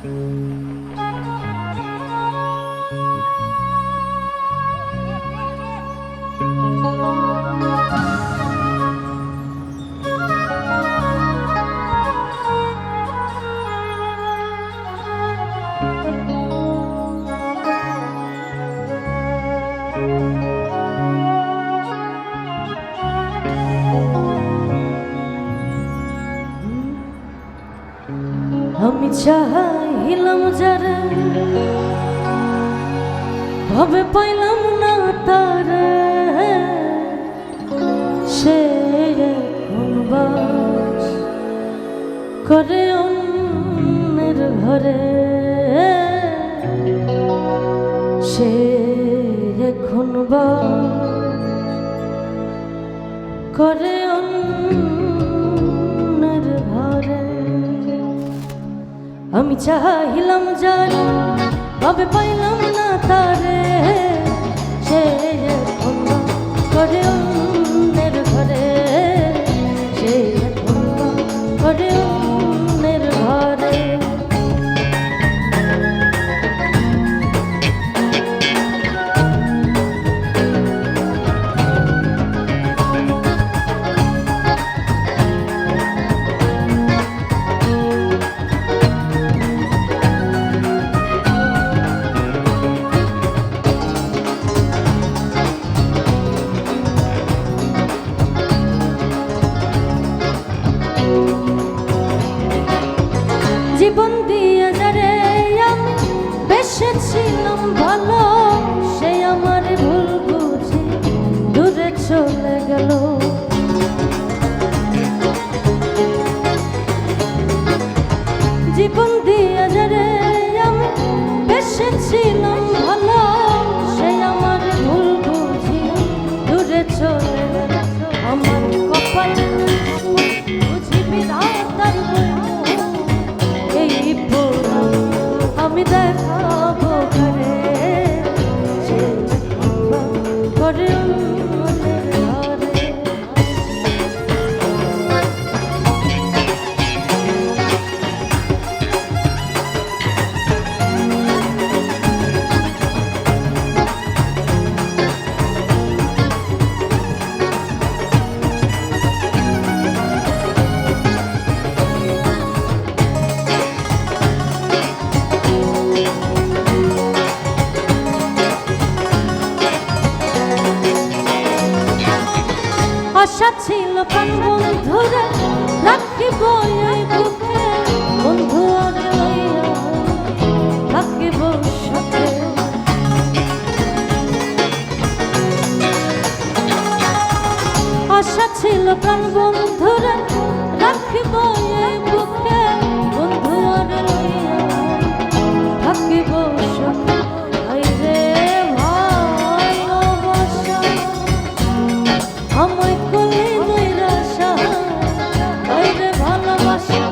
আমি চাহিলাম যারে ভাবে পাইলাম না তারে, সে এখন বাস করে অন্যের ঘরে। সে এখন বাস করে অন্যের ঘরে। আমি চাহিলাম যারে ভাবে পাইলাম না তারে, সে এখন করে অন্যের ঘরে। সে এখন করে অন্যের ঘরে। জীবন দিয়ে যারে আমি বেসেছিলাম ভালো, সে আমার ভুল বুঝে দূরে চলে গেল। জীবন দিয়ে যারে আমি বেসেছিলাম ভালো, সে আমার ভুল বুঝে দূরে চলে গেল। আমার কপাল বুঝিবি না তার আমি দেখাবো ঘরে। সে করে আশা ছিল প্রাণ বন্ধুরে রাখিব এই বুকে, বন্ধু আরে লইয়া থাকিব সাথে। আশা ছিল প্রাণ বন্ধুরে রাখিব এই বুকে, বন্ধু আরে লইয়া থাকিব সাথে। আমায় করলে নৈরাশা, বাইরে ভালোবাসা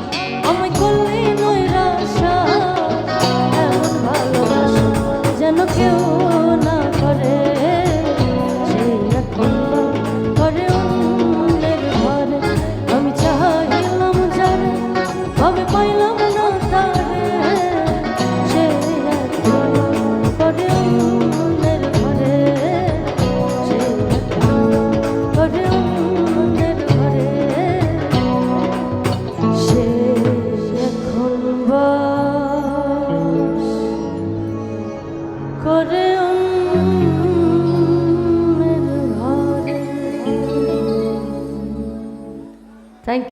আমায় করলে নৈরাশা। এমন ভালোবাসা যেন কেউ না করে। সে এখন করে অন্যের ঘরে। আমি চাহিলাম যারে ভাবে পাইলাম না তারে, সে এখন করে অন্যের ঘরে। সে করে অন্যের ঘরে। সে এখন বাস করে অন্যের ঘরে। Thank you.